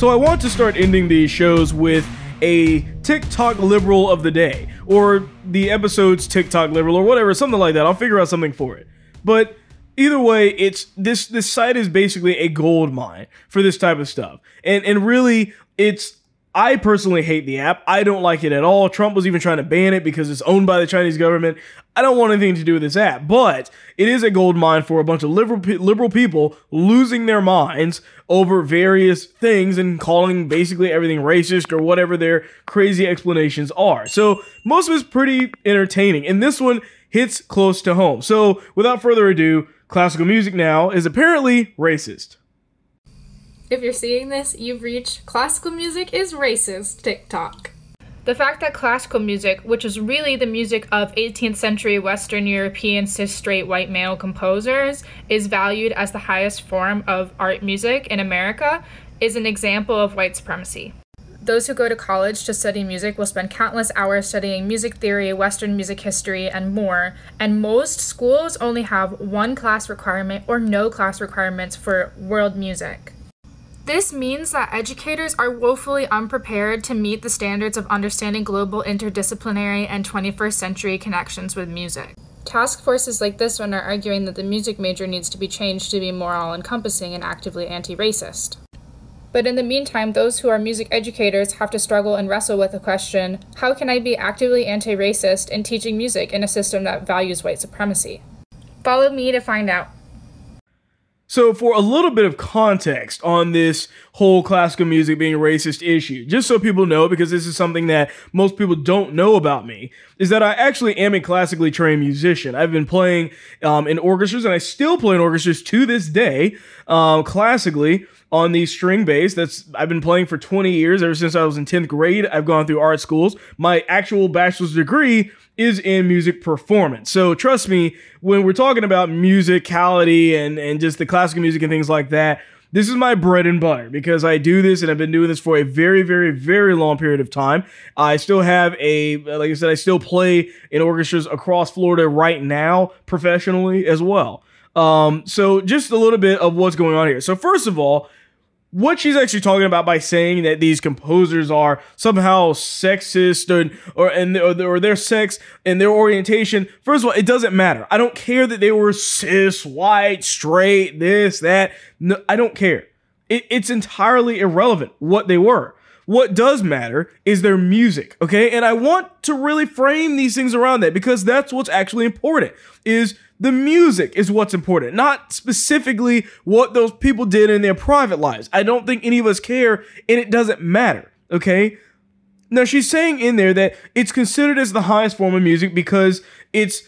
So I want to start ending these shows with a TikTok liberal of the day, or the episode's TikTok liberal, or whatever, something like that. I'll figure out something for it. But either way, it's this site is basically a gold mine for this type of stuff. And really, I personally hate the app. I don't like it at all. Trump was even trying to ban it because it's owned by the Chinese government. I don't want anything to do with this app, but it is a gold mine for a bunch of liberal people losing their minds over various things and calling basically everything racist or whatever their crazy explanations are. So most of it's pretty entertaining, and this one hits close to home. So without further ado, classical music now is apparently racist. If you're seeing this, you've reached Classical Music is Racist TikTok. The fact that classical music, which is really the music of 18th century Western European cis straight white male composers, is valued as the highest form of art music in America, is an example of white supremacy. Those who go to college to study music will spend countless hours studying music theory, Western music history, and more, and most schools only have one class requirement or no class requirements for world music. This means that educators are woefully unprepared to meet the standards of understanding global interdisciplinary and 21st century connections with music. Task forces like this one are arguing that the music major needs to be changed to be more all-encompassing and actively anti-racist. But in the meantime, those who are music educators have to struggle and wrestle with the question, how can I be actively anti-racist in teaching music in a system that values white supremacy? Follow me to find out. So for a little bit of context on this whole classical music being a racist issue, just so people know, because this is something that most people don't know about me, is that I actually am a classically trained musician. I've been playing in orchestras, and I still play in orchestras to this day, classically on the string bass. I've been playing for 20 years, ever since I was in 10th grade. I've gone through art schools. My actual bachelor's degree is in music performance. So trust me, when we're talking about musicality and just the classical music and things like that, this is my bread and butter, because I do this and I've been doing this for a very, very, very long period of time. I still have like I said, I still play in orchestras across Florida right now professionally as well. So just a little bit of what's going on here. So first of all, what she's actually talking about by saying that these composers are somehow sexist or their sex and their orientation, first of all, it doesn't matter. I don't care that they were cis, white, straight, this, that. No, I don't care. It's entirely irrelevant what they were. What does matter is their music, okay? And I want to really frame these things around that, because that's what's actually important, is the music is what's important, not specifically what those people did in their private lives. I don't think any of us care, and it doesn't matter, okay? Now, she's saying in there that it's considered as the highest form of music because it's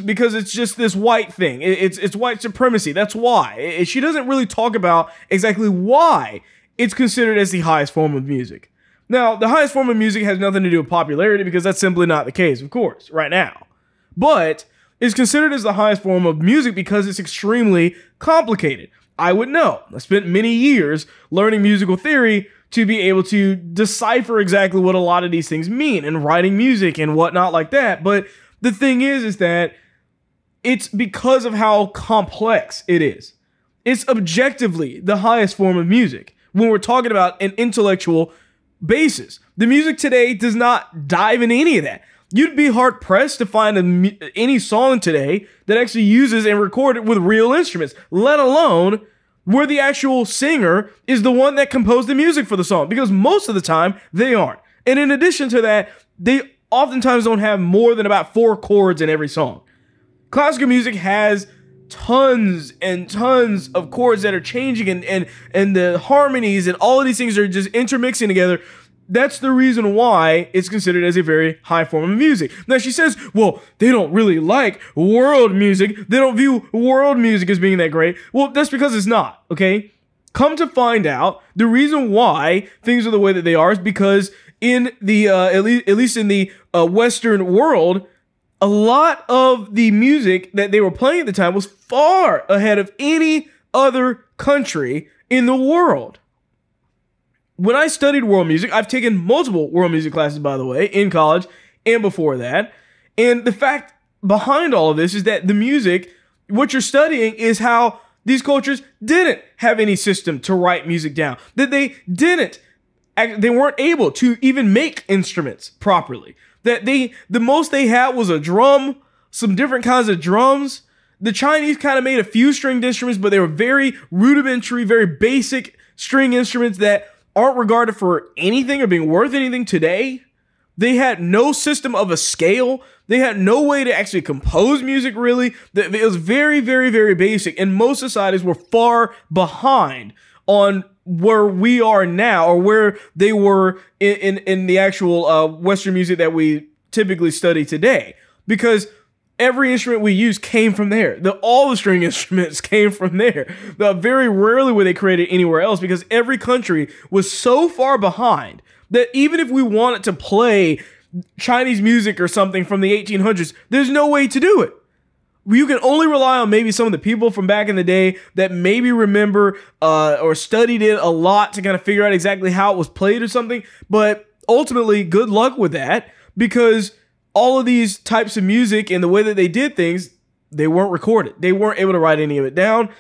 because it's just this white thing. It's white supremacy. That's why. She doesn't really talk about exactly why it's considered as the highest form of music. Now, the highest form of music has nothing to do with popularity, because that's simply not the case, of course, right now. But it's considered as the highest form of music because it's extremely complicated. I would know. I spent many years learning musical theory to be able to decipher exactly what a lot of these things mean and writing music and whatnot like that. But the thing is that it's because of how complex it is. It's objectively the highest form of music when we're talking about an intellectual basis. The music today does not dive into any of that. You'd be hard-pressed to find any song today that actually uses and recorded with real instruments, let alone where the actual singer is the one that composed the music for the song, because most of the time, they aren't. And in addition to that, they oftentimes don't have more than about 4 chords in every song. Classical music has tons and tons of chords that are changing, and the harmonies and all of these things are just intermixing together. That's the reason why it's considered as a very high form of music. Now, she says, well, they don't really like world music. They don't view world music as being that great. Well, that's because it's not, okay? Come to find out, the reason why things are the way that they are is because in the, at least in the Western world, a lot of the music that they were playing at the time was far ahead of any other country in the world. When I studied world music, I've taken multiple world music classes, by the way, in college and before that. And the fact behind all of this is that the music, what you're studying is how these cultures didn't have any system to write music down, that they weren't able to even make instruments properly, that the most they had was a drum, some different kinds of drums. The Chinese kind of made a few stringed instruments, but they were very rudimentary, very basic string instruments that aren't regarded for anything or being worth anything today. They had no system of a scale. They had no way to actually compose music, really. It was very, very, very basic. And most societies were far behind on where we are now, or where they were in the actual Western music that we typically study today. Because every instrument we use came from there. All the string instruments came from there. Very rarely were they created anywhere else, because every country was so far behind that even if we wanted to play Chinese music or something from the 1800s, there's no way to do it. You can only rely on maybe some of the people from back in the day that maybe remember or studied it a lot to kind of figure out exactly how it was played or something. But ultimately, good luck with that, because all of these types of music and the way that they did things, they weren't recorded. They weren't able to write any of it down.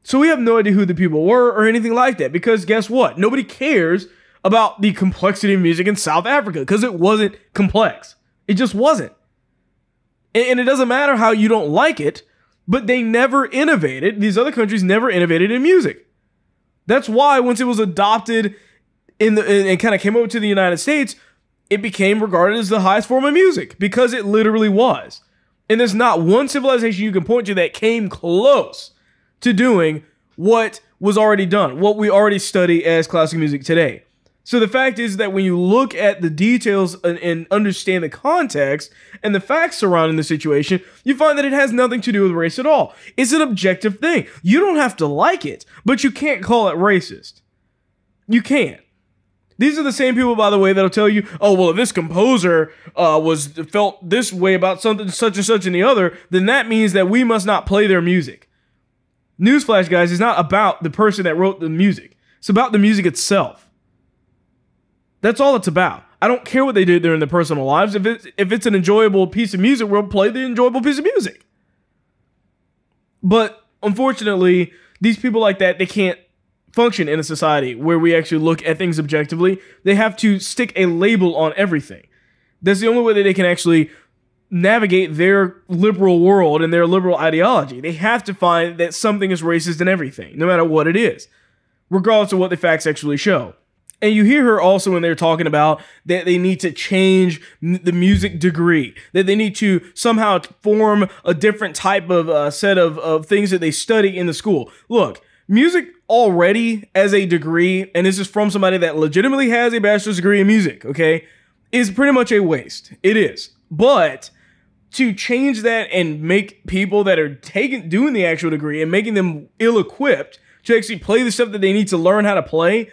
So we have no idea who the people were or anything like that, because guess what? Nobody cares about the complexity of music in South Africa, because it wasn't complex. It just wasn't. And it doesn't matter how you don't like it, but they never innovated. These other countries never innovated in music. That's why once it was adopted and kind of came over to the United States, it became regarded as the highest form of music, because it literally was. And there's not one civilization you can point to that came close to doing what was already done, what we already study as classical music today. So the fact is that when you look at the details and understand the context and the facts surrounding the situation, you find that it has nothing to do with race at all. It's an objective thing. You don't have to like it, but you can't call it racist. You can't. These are the same people, by the way, that'll tell you, oh, well, if this composer felt this way about something such and such and the other, then that means that we must not play their music. Newsflash, guys, it's not about the person that wrote the music. It's about the music itself. That's all it's about. I don't care what they did during their personal lives. If it's an enjoyable piece of music, we'll play the enjoyable piece of music. But unfortunately, these people like that, they can't function in a society where we actually look at things objectively. They have to stick a label on everything. That's the only way that they can actually navigate their liberal world and their liberal ideology. They have to find that something is racist in everything, no matter what it is, regardless of what the facts actually show. And you hear her also when they're talking about that they need to change the music degree, that they need to somehow form a different type of set of things that they study in the school. Look, music already as a degree, and this is from somebody that legitimately has a bachelor's degree in music, okay, is pretty much a waste. It is. But to change that and make people that are doing the actual degree and making them ill-equipped to actually play the stuff that they need to learn how to play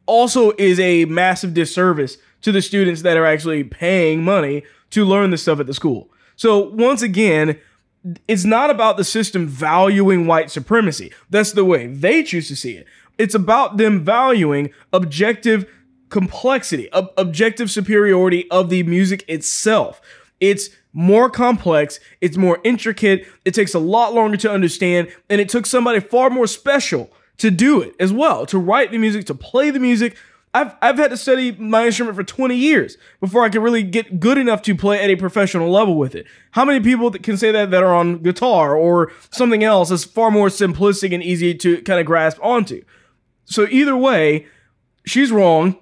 also is a massive disservice to the students that are actually paying money to learn this stuff at the school. So once again, it's not about the system valuing white supremacy. That's the way they choose to see it. It's about them valuing objective complexity, objective superiority of the music itself. It's more complex, it's more intricate, it takes a lot longer to understand, and it took somebody far more special to do it as well, to write the music, to play the music. I've had to study my instrument for 20 years before I could really get good enough to play at a professional level with it. How many people can say that are on guitar or something else that's far more simplistic and easy to kind of grasp onto? So either way, she's wrong.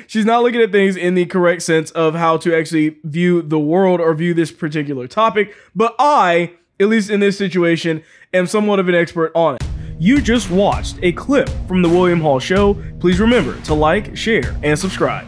She's not looking at things in the correct sense of how to actually view the world or view this particular topic. But I, at least in this situation, am somewhat of an expert on it. You just watched a clip from The William Hall Show. Please remember to like, share, and subscribe.